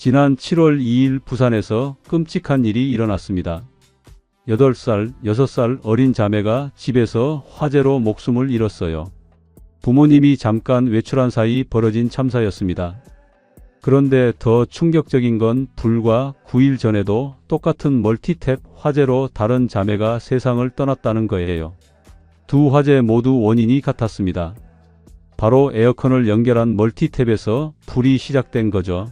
지난 7월 2일 부산에서 끔찍한 일이 일어났습니다. 8살, 6살 어린 자매가 집에서 화재로 목숨을 잃었어요. 부모님이 잠깐 외출한 사이 벌어진 참사였습니다. 그런데 더 충격적인 건 불과 9일 전에도 똑같은 멀티탭 화재로 다른 자매가 세상을 떠났다는 거예요. 두 화재 모두 원인이 같았습니다. 바로 에어컨을 연결한 멀티탭에서 불이 시작된 거죠.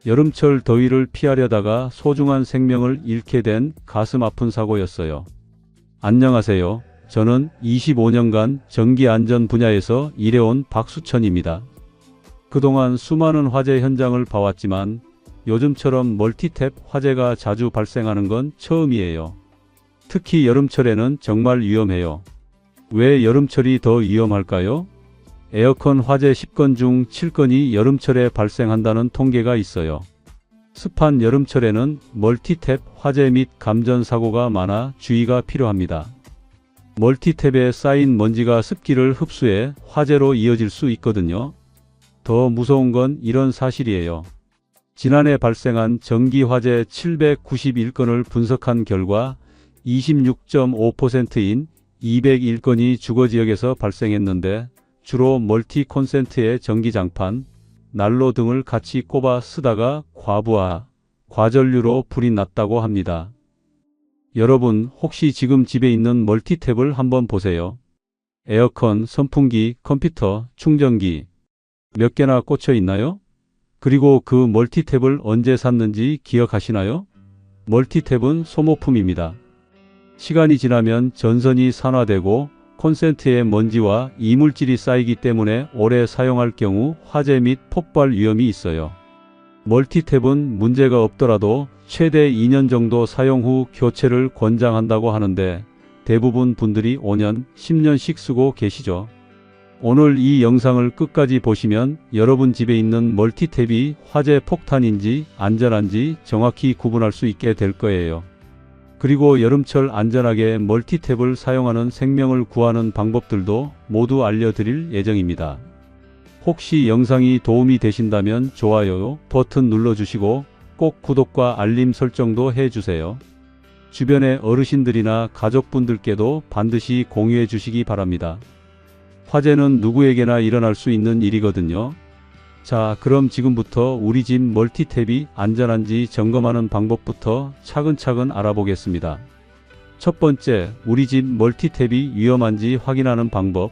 여름철 더위를 피하려다가 소중한 생명을 잃게 된 가슴 아픈 사고였어요. 안녕하세요. 저는 25년간 전기안전 분야에서 일해온 박수천입니다. 그동안 수많은 화재 현장을 봐왔지만 요즘처럼 멀티탭 화재가 자주 발생하는 건 처음이에요. 특히 여름철에는 정말 위험해요. 왜 여름철이 더 위험할까요? 에어컨 화재 10건 중 7건이 여름철에 발생한다는 통계가 있어요. 습한 여름철에는 멀티탭 화재 및 감전 사고가 많아 주의가 필요합니다. 멀티탭에 쌓인 먼지가 습기를 흡수해 화재로 이어질 수 있거든요. 더 무서운 건 이런 사실이에요. 지난해 발생한 전기 화재 791건을 분석한 결과 26.5%인 201건이 주거지역에서 발생했는데 주로 멀티 콘센트에 전기장판, 난로 등을 같이 꼽아 쓰다가 과부하, 과전류로 불이 났다고 합니다. 여러분 혹시 지금 집에 있는 멀티탭을 한번 보세요. 에어컨, 선풍기, 컴퓨터, 충전기 몇 개나 꽂혀 있나요? 그리고 그 멀티탭을 언제 샀는지 기억하시나요? 멀티탭은 소모품입니다. 시간이 지나면 전선이 산화되고 콘센트에 먼지와 이물질이 쌓이기 때문에 오래 사용할 경우 화재 및 폭발 위험이 있어요. 멀티탭은 문제가 없더라도 최대 2년 정도 사용 후 교체를 권장한다고 하는데 대부분 분들이 5년, 10년씩 쓰고 계시죠. 오늘 이 영상을 끝까지 보시면 여러분 집에 있는 멀티탭이 화재 폭탄인지 안전한지 정확히 구분할 수 있게 될 거예요. 그리고 여름철 안전하게 멀티탭을 사용하는 생명을 구하는 방법들도 모두 알려드릴 예정입니다. 혹시 영상이 도움이 되신다면 좋아요 버튼 눌러주시고 꼭 구독과 알림 설정도 해주세요. 주변의 어르신들이나 가족분들께도 반드시 공유해 주시기 바랍니다. 화재는 누구에게나 일어날 수 있는 일이거든요. 자, 그럼 지금부터 우리 집 멀티탭이 안전한지 점검하는 방법부터 차근차근 알아보겠습니다. 첫 번째, 우리 집 멀티탭이 위험한지 확인하는 방법.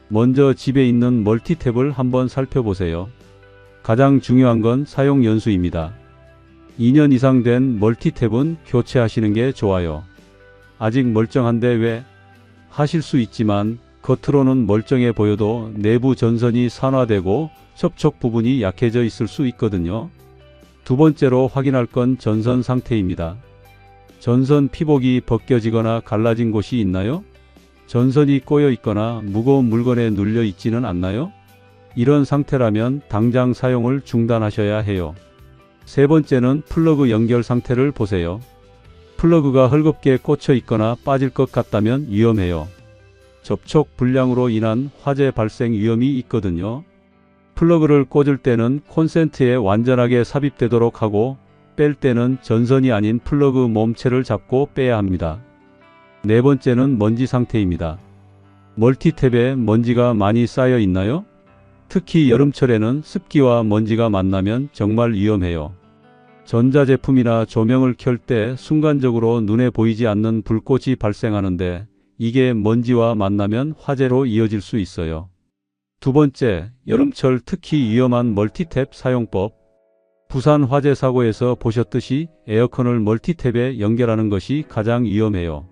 먼저 집에 있는 멀티탭을 한번 살펴보세요. 가장 중요한 건 사용 연수입니다. 2년 이상 된 멀티탭은 교체하시는 게 좋아요. 아직 멀쩡한데 왜? 하실 수 있지만 겉으로는 멀쩡해 보여도 내부 전선이 산화되고 접촉 부분이 약해져 있을 수 있거든요. 두 번째로 확인할 건 전선 상태입니다. 전선 피복이 벗겨지거나 갈라진 곳이 있나요? 전선이 꼬여 있거나 무거운 물건에 눌려 있지는 않나요? 이런 상태라면 당장 사용을 중단하셔야 해요. 세 번째는 플러그 연결 상태를 보세요. 플러그가 헐겁게 꽂혀 있거나 빠질 것 같다면 위험해요. 접촉 불량으로 인한 화재 발생 위험이 있거든요. 플러그를 꽂을 때는 콘센트에 완전하게 삽입되도록 하고 뺄 때는 전선이 아닌 플러그 몸체를 잡고 빼야 합니다. 네 번째는 먼지 상태입니다. 멀티탭에 먼지가 많이 쌓여 있나요? 특히 여름철에는 습기와 먼지가 만나면 정말 위험해요. 전자제품이나 조명을 켤 때 순간적으로 눈에 보이지 않는 불꽃이 발생하는데 이게 먼지와 만나면 화재로 이어질 수 있어요. 두 번째, 여름철 특히 위험한 멀티탭 사용법. 부산 화재 사고에서 보셨듯이 에어컨을 멀티탭에 연결하는 것이 가장 위험해요.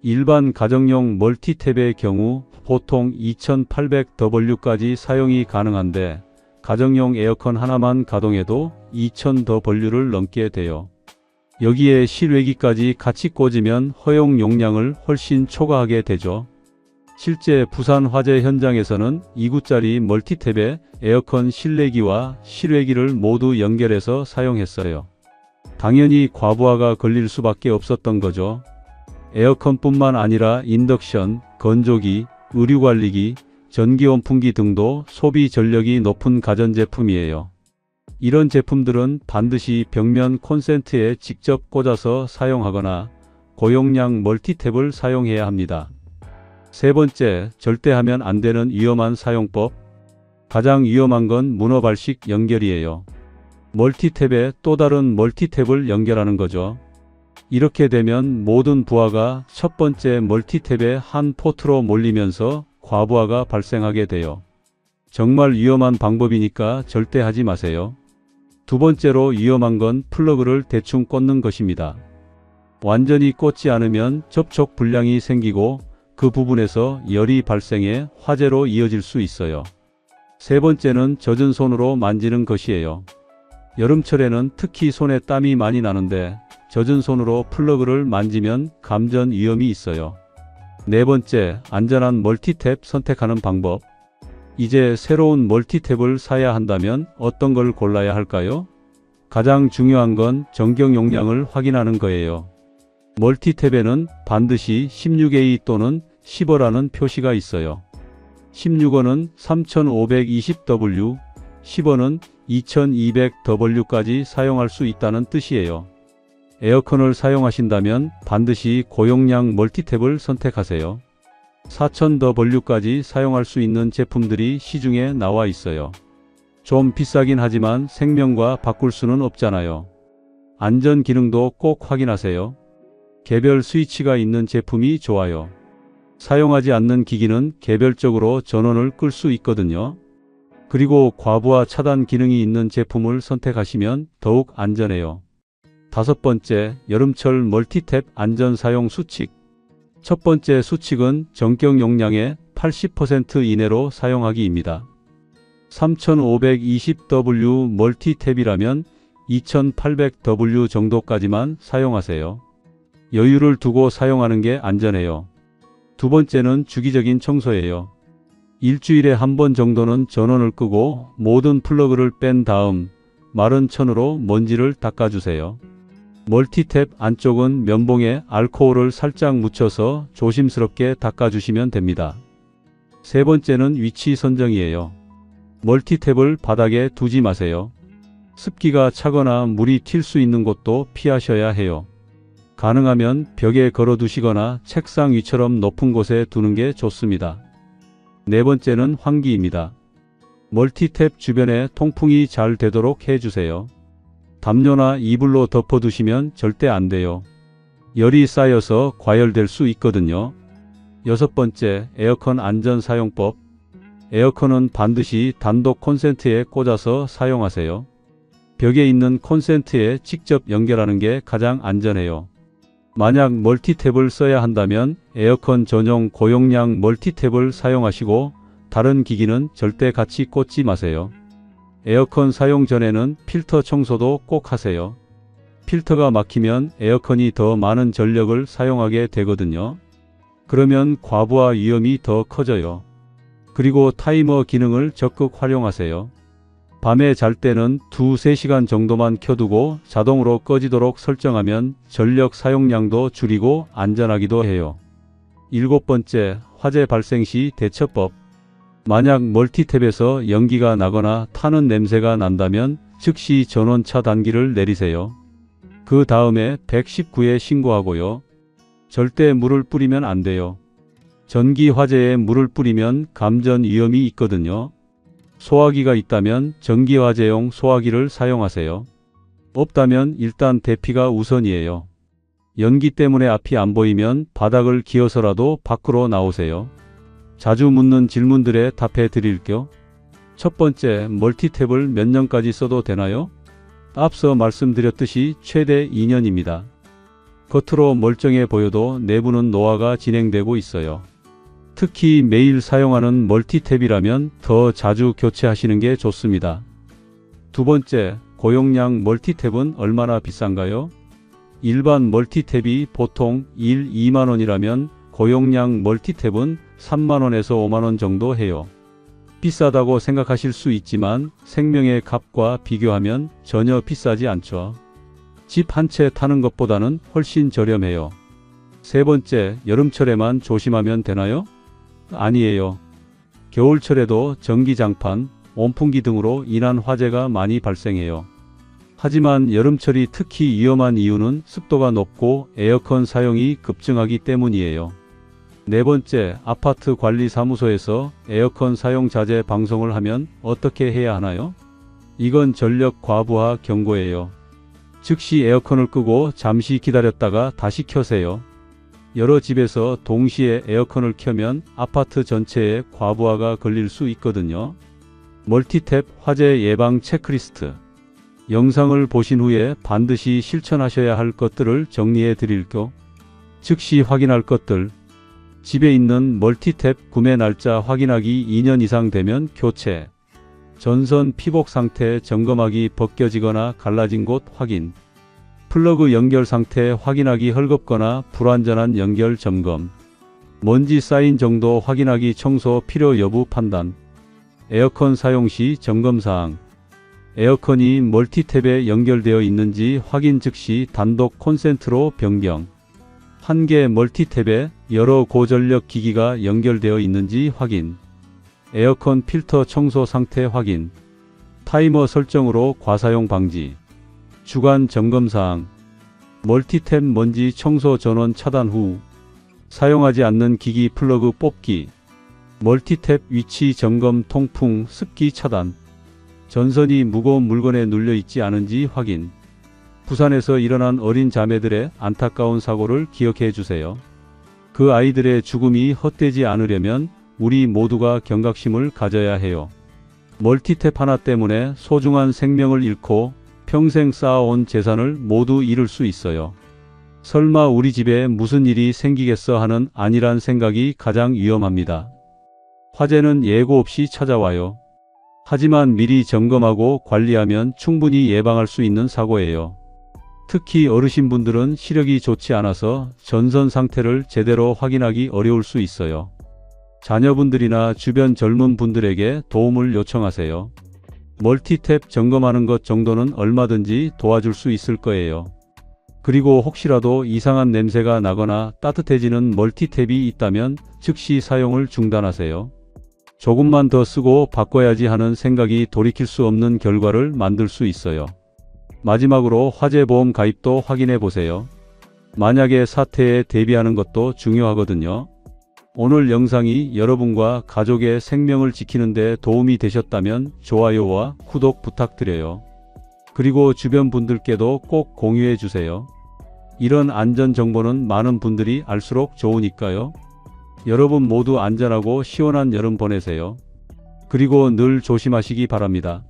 일반 가정용 멀티탭의 경우 보통 2800W까지 사용이 가능한데 가정용 에어컨 하나만 가동해도 2000W를 넘게 돼요. 여기에 실외기까지 같이 꽂으면 허용 용량을 훨씬 초과하게 되죠. 실제 부산 화재 현장에서는 2구짜리 멀티탭에 에어컨 실내기와 실외기를 모두 연결해서 사용했어요. 당연히 과부하가 걸릴 수밖에 없었던 거죠. 에어컨뿐만 아니라 인덕션, 건조기, 의류관리기, 전기온풍기 등도 소비 전력이 높은 가전제품이에요. 이런 제품들은 반드시 벽면 콘센트에 직접 꽂아서 사용하거나 고용량 멀티탭을 사용해야 합니다. 세 번째, 절대 하면 안 되는 위험한 사용법. 가장 위험한 건 문어발식 연결이에요. 멀티탭에 또 다른 멀티탭을 연결하는 거죠. 이렇게 되면 모든 부하가 첫 번째 멀티탭의 한 포트로 몰리면서 과부하가 발생하게 돼요. 정말 위험한 방법이니까 절대 하지 마세요. 두 번째로 위험한 건 플러그를 대충 꽂는 것입니다. 완전히 꽂지 않으면 접촉 불량이 생기고 그 부분에서 열이 발생해 화재로 이어질 수 있어요. 세 번째는 젖은 손으로 만지는 것이에요. 여름철에는 특히 손에 땀이 많이 나는데 젖은 손으로 플러그를 만지면 감전 위험이 있어요. 네 번째, 안전한 멀티탭 선택하는 방법. 이제 새로운 멀티탭을 사야 한다면 어떤 걸 골라야 할까요? 가장 중요한 건 전경 용량을 확인하는 거예요. 멀티탭에는 반드시 16A 또는 10호라는 표시가 있어요. 16호는 3520W, 10호는 2200W까지 사용할 수 있다는 뜻이에요. 에어컨을 사용하신다면 반드시 고용량 멀티탭을 선택하세요. 4000W까지 사용할 수 있는 제품들이 시중에 나와 있어요. 좀 비싸긴 하지만 생명과 바꿀 수는 없잖아요. 안전 기능도 꼭 확인하세요. 개별 스위치가 있는 제품이 좋아요. 사용하지 않는 기기는 개별적으로 전원을 끌 수 있거든요. 그리고 과부하 차단 기능이 있는 제품을 선택하시면 더욱 안전해요. 다섯 번째, 여름철 멀티탭 안전 사용 수칙. 첫 번째 수칙은 전경 용량의 80% 이내로 사용하기입니다. 3520W 멀티탭이라면 2800W 정도까지만 사용하세요. 여유를 두고 사용하는 게 안전해요. 두 번째는 주기적인 청소예요. 일주일에 한 번 정도는 전원을 끄고 모든 플러그를 뺀 다음 마른 천으로 먼지를 닦아주세요. 멀티탭 안쪽은 면봉에 알코올을 살짝 묻혀서 조심스럽게 닦아주시면 됩니다. 세 번째는 위치 선정이에요. 멀티탭을 바닥에 두지 마세요. 습기가 차거나 물이 튈 수 있는 곳도 피하셔야 해요. 가능하면 벽에 걸어두시거나 책상 위처럼 높은 곳에 두는 게 좋습니다. 네 번째는 환기입니다. 멀티탭 주변에 통풍이 잘 되도록 해주세요. 담요나 이불로 덮어두시면 절대 안 돼요. 열이 쌓여서 과열될 수 있거든요. 여섯 번째, 에어컨 안전 사용법. 에어컨은 반드시 단독 콘센트에 꽂아서 사용하세요. 벽에 있는 콘센트에 직접 연결하는 게 가장 안전해요. 만약 멀티탭을 써야 한다면 에어컨 전용 고용량 멀티탭을 사용하시고 다른 기기는 절대 같이 꽂지 마세요. 에어컨 사용 전에는 필터 청소도 꼭 하세요. 필터가 막히면 에어컨이 더 많은 전력을 사용하게 되거든요. 그러면 과부하 위험이 더 커져요. 그리고 타이머 기능을 적극 활용하세요. 밤에 잘 때는 2-3시간 정도만 켜두고 자동으로 꺼지도록 설정하면 전력 사용량도 줄이고 안전하기도 해요. 일곱 번째, 화재 발생 시 대처법. 만약 멀티탭에서 연기가 나거나 타는 냄새가 난다면 즉시 전원 차단기를 내리세요. 그 다음에 119에 신고하고요. 절대 물을 뿌리면 안 돼요. 전기 화재에 물을 뿌리면 감전 위험이 있거든요. 소화기가 있다면 전기 화재용 소화기를 사용하세요. 없다면 일단 대피가 우선이에요. 연기 때문에 앞이 안 보이면 바닥을 기어서라도 밖으로 나오세요. 자주 묻는 질문들에 답해 드릴게요. 첫 번째, 멀티탭을 몇 년까지 써도 되나요? 앞서 말씀드렸듯이 최대 2년입니다. 겉으로 멀쩡해 보여도 내부는 노화가 진행되고 있어요. 특히 매일 사용하는 멀티탭이라면 더 자주 교체하시는 게 좋습니다. 두 번째, 고용량 멀티탭은 얼마나 비싼가요? 일반 멀티탭이 보통 2만원이라면 고용량 멀티탭은 3만원에서 5만원 정도 해요. 비싸다고 생각하실 수 있지만 생명의 값과 비교하면 전혀 비싸지 않죠. 집 한 채 타는 것보다는 훨씬 저렴해요. 세 번째, 여름철에만 조심하면 되나요? 아니에요. 겨울철에도 전기장판, 온풍기 등으로 인한 화재가 많이 발생해요. 하지만 여름철이 특히 위험한 이유는 습도가 높고 에어컨 사용이 급증하기 때문이에요. 네 번째, 아파트 관리사무소에서 에어컨 사용 자제 방송을 하면 어떻게 해야 하나요? 이건 전력 과부하 경고예요. 즉시 에어컨을 끄고 잠시 기다렸다가 다시 켜세요. 여러 집에서 동시에 에어컨을 켜면 아파트 전체에 과부하가 걸릴 수 있거든요. 멀티탭 화재 예방 체크리스트. 영상을 보신 후에 반드시 실천하셔야 할 것들을 정리해 드릴게요. 즉시 확인할 것들. 집에 있는 멀티탭 구매 날짜 확인하기 2년 이상 되면 교체. 전선 피복 상태 점검하기 벗겨지거나 갈라진 곳 확인. 플러그 연결 상태 확인하기 헐겁거나 불완전한 연결 점검. 먼지 쌓인 정도 확인하기 청소 필요 여부 판단. 에어컨 사용 시 점검사항. 에어컨이 멀티탭에 연결되어 있는지 확인 즉시 단독 콘센트로 변경. 한 개 멀티탭에 여러 고전력 기기가 연결되어 있는지 확인. 에어컨 필터 청소 상태 확인. 타이머 설정으로 과사용 방지. 주간 점검사항. 멀티탭 먼지 청소 전원 차단 후 사용하지 않는 기기 플러그 뽑기. 멀티탭 위치 점검 통풍 습기 차단. 전선이 무거운 물건에 눌려 있지 않은지 확인. 부산에서 일어난 어린 자매들의 안타까운 사고를 기억해 주세요. 그 아이들의 죽음이 헛되지 않으려면 우리 모두가 경각심을 가져야 해요. 멀티탭 하나 때문에 소중한 생명을 잃고 평생 쌓아온 재산을 모두 잃을 수 있어요. 설마 우리 집에 무슨 일이 생기겠어 하는 안일한 생각이 가장 위험합니다. 화재는 예고 없이 찾아와요. 하지만 미리 점검하고 관리하면 충분히 예방할 수 있는 사고예요. 특히 어르신분들은 시력이 좋지 않아서 전선 상태를 제대로 확인하기 어려울 수 있어요. 자녀분들이나 주변 젊은 분들에게 도움을 요청하세요. 멀티탭 점검하는 것 정도는 얼마든지 도와줄 수 있을 거예요. 그리고 혹시라도 이상한 냄새가 나거나 따뜻해지는 멀티탭이 있다면 즉시 사용을 중단하세요. 조금만 더 쓰고 바꿔야지 하는 생각이 돌이킬 수 없는 결과를 만들 수 있어요. 마지막으로 화재보험 가입도 확인해 보세요. 만약에 사태에 대비하는 것도 중요하거든요. 오늘 영상이 여러분과 가족의 생명을 지키는 데 도움이 되셨다면 좋아요와 구독 부탁드려요. 그리고 주변 분들께도 꼭 공유해 주세요. 이런 안전 정보는 많은 분들이 알수록 좋으니까요. 여러분 모두 안전하고 시원한 여름 보내세요. 그리고 늘 조심하시기 바랍니다.